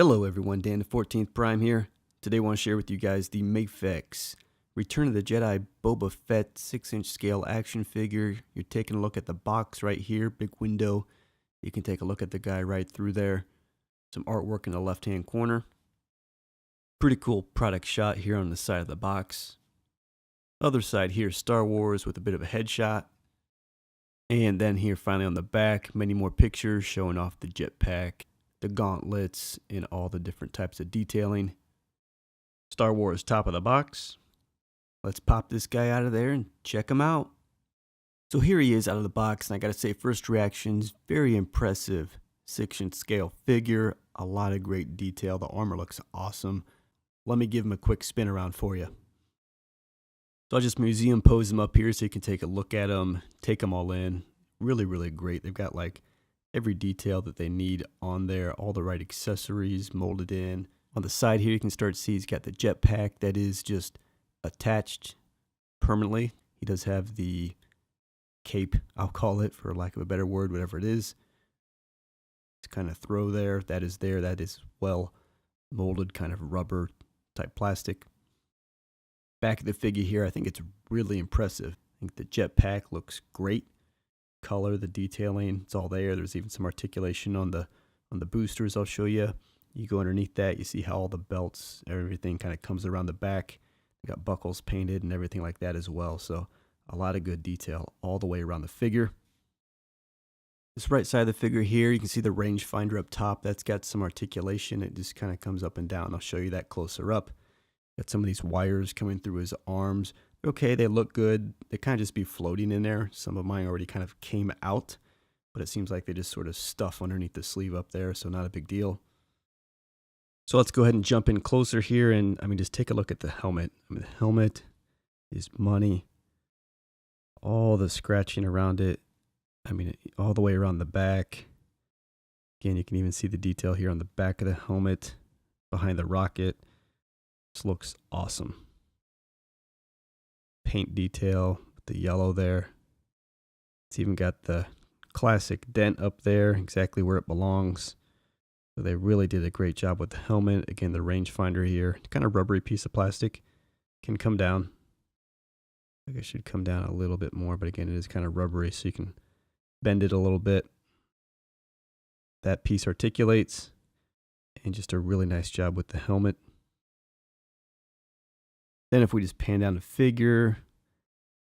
Hello everyone, Dan the 14th Prime here. Today I want to share with you guys the Mafex Return of the Jedi Boba Fett 6-inch scale action figure. You're taking a look at the box right here, big window. You can take a look at the guy right through there. Some artwork in the left hand corner. Pretty cool product shot here on the side of the box. Other side here, Star Wars with a bit of a headshot. And then here finally on the back, many more pictures showing off the Jetpack, the Gauntlets, and all the different types of detailing. Star Wars top of the box. Let's pop this guy out of there and check him out. So here he is out of the box, and I gotta say, first reactions, very impressive 6-inch scale figure, a lot of great detail. The armor looks awesome. Let me give him a quick spin around for you. So I'll just museum pose him up here so you can take a look at him, take them all in. Really, really great. They've got like every detail that they need on there, all the right accessories molded in. On the side here, you can start to see he's got the jetpack that is just attached permanently. He does have the cape, I'll call it, for lack of a better word, whatever it is. It's kind of throw there. That is there. That is well molded, kind of rubber type plastic. Back of the figure here, I think it's really impressive. I think the jetpack looks great. Color, the detailing, it's all there. There's even some articulation on the boosters I'll show you. You go underneath that, you see how all the belts, everything kind of comes around the back. You got buckles painted and everything like that as well. So a lot of good detail all the way around the figure. This right side of the figure here, you can see the rangefinder up top. That's got some articulation. It just kind of comes up and down. I'll show you that closer up. Got some of these wires coming through his arms. Okay, they look good. They kind of just be floating in there. Some of mine already kind of came out, but it seems like they just sort of stuff underneath the sleeve up there, so not a big deal. So let's go ahead and jump in closer here and just take a look at the helmet. The helmet is money. All the scratching around it. All the way around the back. Again, you can even see the detail here on the back of the helmet, behind the rocket. This looks awesome. Paint detail with the yellow there. It's even got the classic dent up there, exactly where it belongs. So they really did a great job with the helmet. Again, the rangefinder here, kind of rubbery piece of plastic, can come down. I think it should come down a little bit more, but again, it is kind of rubbery, so you can bend it a little bit. That piece articulates, and just a really nice job with the helmet. Then if we just pan down the figure,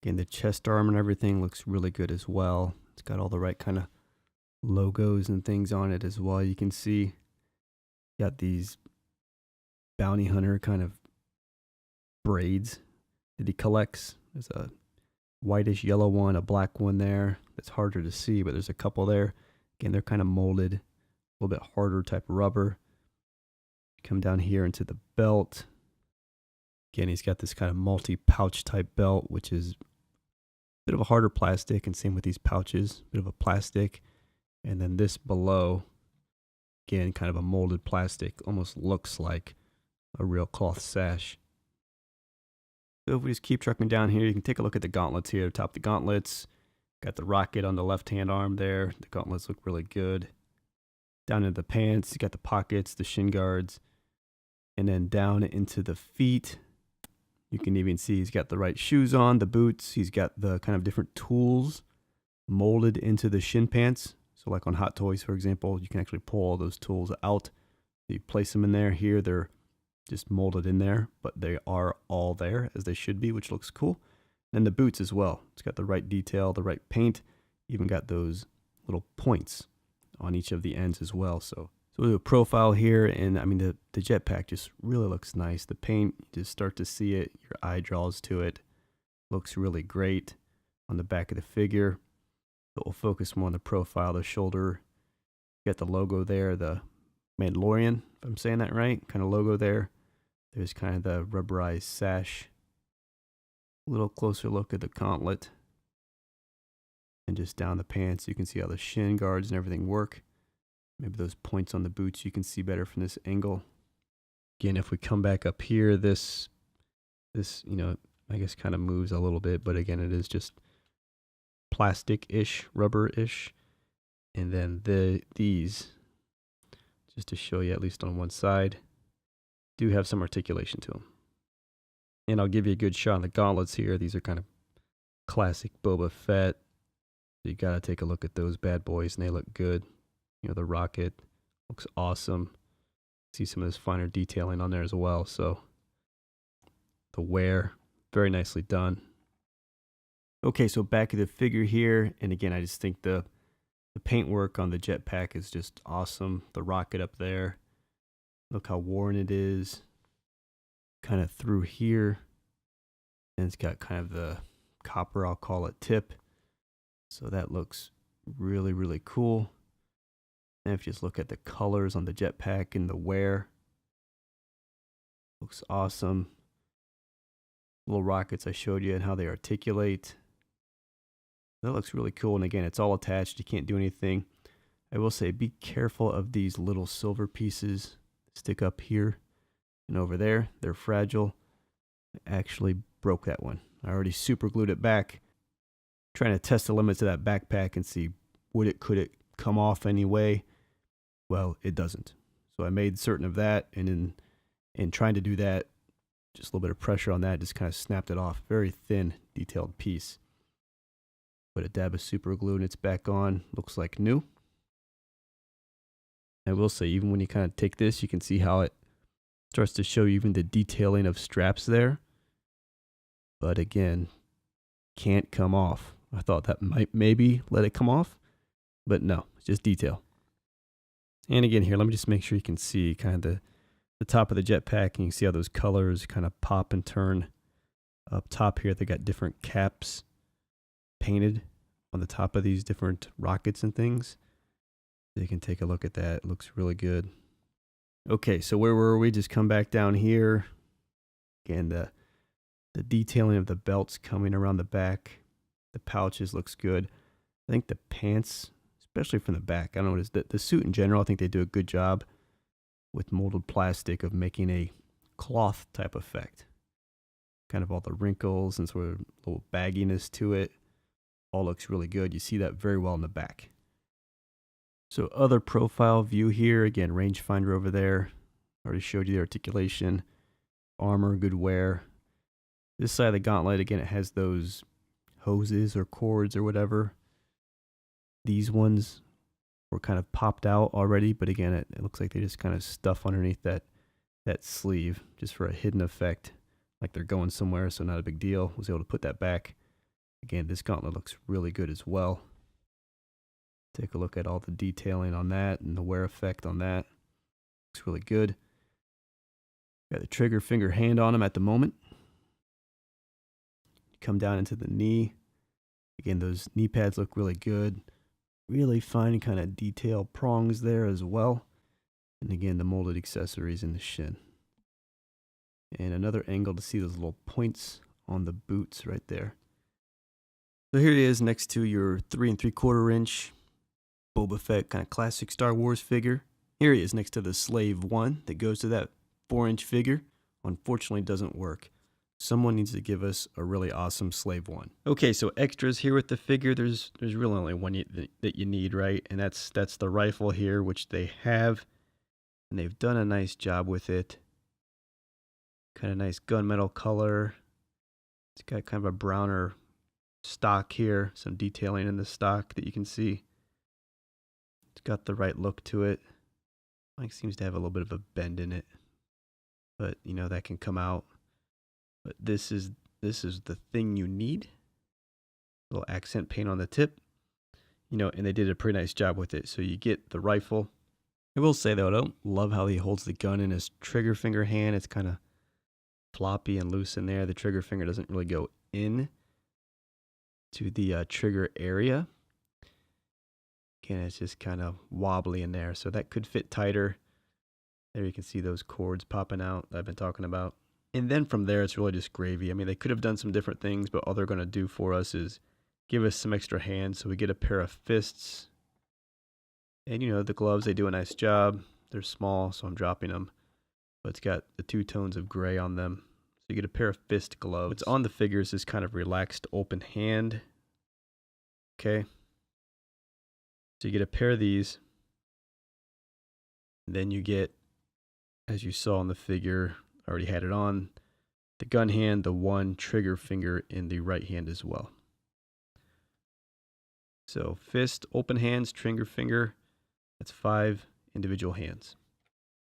again, the chest arm and everything looks really good as well. It's got all the right kind of logos and things on it as well. You can see got these bounty hunter kind of braids that he collects. There's a whitish yellow one, a black one there. It's harder to see, but there's a couple there. Again, they're kind of molded, a little bit harder type of rubber. Come down here into the belt. Again, he's got this kind of multi-pouch type belt, which is a bit of a harder plastic, and same with these pouches, a bit of a plastic. And then this below, again, kind of a molded plastic, almost looks like a real cloth sash. So if we just keep trucking down here, you can take a look at the gauntlets here, top the gauntlets. Got the rocket on the left-hand arm there. The gauntlets look really good. Down into the pants, you got the pockets, the shin guards. And then down into the feet, you can even see he's got the right shoes on, the boots. He's got the kind of different tools molded into the shin pants. So like on Hot Toys, for example, you can actually pull all those tools out. You place them in there. Here, they're just molded in there, but they are all there as they should be, which looks cool. And the boots as well. It's got the right detail, the right paint. Even got those little points on each of the ends as well. So we do a profile here, and the jetpack just really looks nice. The paint, you just start to see it. Your eye draws to it. Looks really great on the back of the figure. But we'll focus more on the profile, the shoulder. You got the logo there, the Mandalorian, if I'm saying that right, kind of logo there. There's kind of the rubberized sash. A little closer look at the gauntlet. And just down the pants, you can see how the shin guards and everything work. Maybe those points on the boots you can see better from this angle. Again, if we come back up here, this I guess kind of moves a little bit, but again, it is just plastic-ish, rubber-ish. And then these just to show you at least on one side. Do have some articulation to them. And I'll give you a good shot on the gauntlets here. These are kind of classic Boba Fett. So you gotta take a look at those bad boys, and they look good. You know, the rocket looks awesome. See some of this finer detailing on there as well. So the wear, very nicely done. Okay, so back of the figure here, and again, I just think the paintwork on the jetpack is just awesome. The rocket up there, look how worn it is. Kind of through here, and it's got kind of the copper, I'll call it, tip. So that looks really, really cool. And if you just look at the colors on the jetpack and the wear, looks awesome. Little rockets I showed you and how they articulate. That looks really cool. And again, it's all attached. You can't do anything. I will say be careful of these little silver pieces that stick up here and over there. They're fragile. I actually broke that one. I already super glued it back. Trying to test the limits of that backpack and see could it come off anyway. Well, it doesn't. So I made certain of that, and in trying to do that, just a little bit of pressure on that, just kind of snapped it off. Very thin, detailed piece. Put a dab of super glue and it's back on. Looks like new. I will say, even when you kind of take this, you can see how it starts to show even the detailing of straps there. But again, can't come off. I thought that might maybe let it come off, but no, it's just detail. And again here, let me just make sure you can see kind of the top of the jetpack, and you can see how those colors kind of pop and turn. Up top here, they got different caps painted on the top of these different rockets and things. So you can take a look at that. It looks really good. Okay, so where were we? Just come back down here. Again, the detailing of the belts coming around the back. The pouches looks good. I think the pants, especially from the back, I don't know what it is. The suit in general, I think they do a good job with molded plastic of making a cloth type effect. Kind of all the wrinkles and sort of a little bagginess to it. All looks really good. You see that very well in the back. So other profile view here. Again, rangefinder over there. Already showed you the articulation. Armor, good wear. This side of the gauntlet, again, it has those hoses or cords or whatever. These ones were kind of popped out already, but again, it looks like they just kind of stuff underneath that sleeve just for a hidden effect, like they're going somewhere, so not a big deal. Was able to put that back. Again, this gauntlet looks really good as well. Take a look at all the detailing on that and the wear effect on that. Looks really good. Got the trigger finger hand on them at the moment. Come down into the knee. Again, those knee pads look really good. Really fine kind of detail prongs there as well. And again, the molded accessories in the shin. And another angle to see those little points on the boots right there. So here it is next to your 3 3/4 inch Boba Fett kind of classic Star Wars figure. Here he is next to the Slave 1 that goes to that 4-inch figure. Unfortunately, doesn't work. Someone needs to give us a really awesome Slave 1. Okay, so extras here with the figure. There's really only one that you need, right? And that's the rifle here, which they have. And they've done a nice job with it. Kind of nice gunmetal color. It's got kind of a browner stock here. Some detailing in the stock that you can see. It's got the right look to it. Like seems to have a little bit of a bend in it. But, you know, that can come out. But this is the thing you need. Little accent paint on the tip. You know, and they did a pretty nice job with it. So you get the rifle. I will say, though, I don't love how he holds the gun in his trigger finger hand. It's kind of floppy and loose in there. The trigger finger doesn't really go in to the trigger area. Again, it's just kind of wobbly in there. So that could fit tighter. There you can see those cords popping out that I've been talking about. And then from there, it's really just gravy. I mean, they could have done some different things, but all they're going to do for us is give us some extra hands. So we get a pair of fists. And, you know, the gloves, they do a nice job. They're small, so I'm dropping them. But it's got the 2 tones of gray on them. So you get a pair of fist gloves. What's on the figure is this kind of relaxed open hand. Okay. So you get a pair of these. Then you get, as you saw in the figure, I already had it on, the gun hand, the one trigger finger in the right hand as well. So fist, open hands, trigger finger, that's 5 individual hands.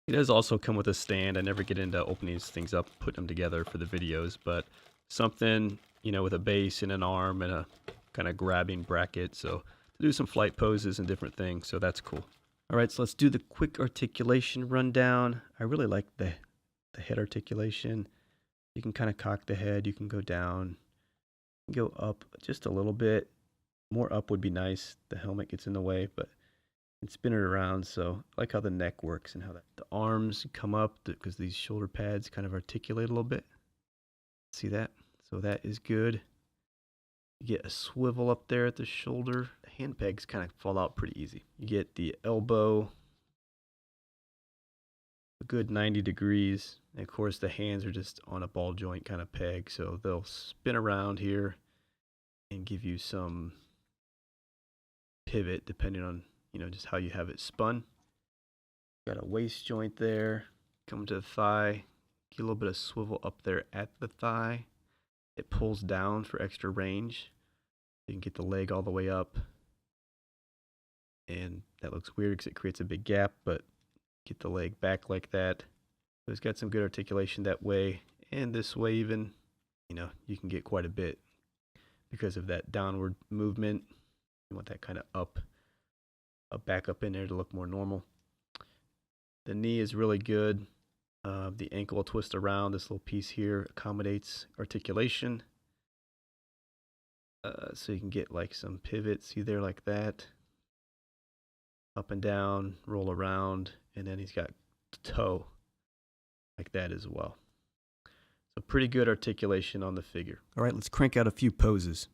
It does also come with a stand. I never get into opening these things up, putting them together for the videos, but something, you know, with a base and an arm and a kind of grabbing bracket. So to do some flight poses and different things. So that's cool. All right, so let's do the quick articulation rundown. I really like the head articulation. You can kind of cock the head. You can go down, go up just a little bit. More up would be nice. The helmet gets in the way, but and spin it around. So I like how the neck works and how the arms come up because these shoulder pads kind of articulate a little bit. See that? So that is good. You get a swivel up there at the shoulder. The hand pegs kind of fall out pretty easy. You get the elbow a good 90 degrees. And of course the hands are just on a ball joint kind of peg. So they'll spin around here and give you some pivot depending on, you know, just how you have it spun. Got a waist joint there. Come to the thigh. Get a little bit of swivel up there at the thigh. It pulls down for extra range. You can get the leg all the way up. And that looks weird because it creates a big gap, but get the leg back like that. So it's got some good articulation that way. And this way even, you know, you can get quite a bit because of that downward movement. You want that kind of up, back up in there to look more normal. The knee is really good. The ankle will twist around. This little piece here accommodates articulation. So you can get like some pivots, see there like that. Up and down, roll around, and then he's got toe like that as well. So pretty good articulation on the figure. All right, let's crank out a few poses.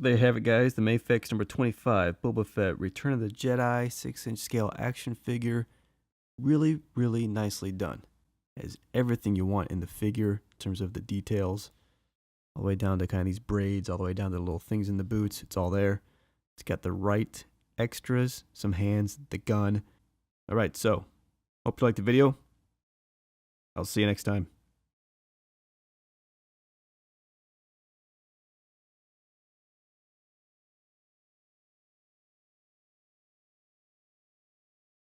There you have it, guys. The Mafex number 25, Boba Fett, Return of the Jedi, 6-inch scale action figure. Really, really nicely done. Has everything you want in the figure in terms of the details. All the way down to kind of these braids, all the way down to the little things in the boots. It's all there. It's got the right extras, some hands, the gun. All right, so hope you liked the video. I'll see you next time.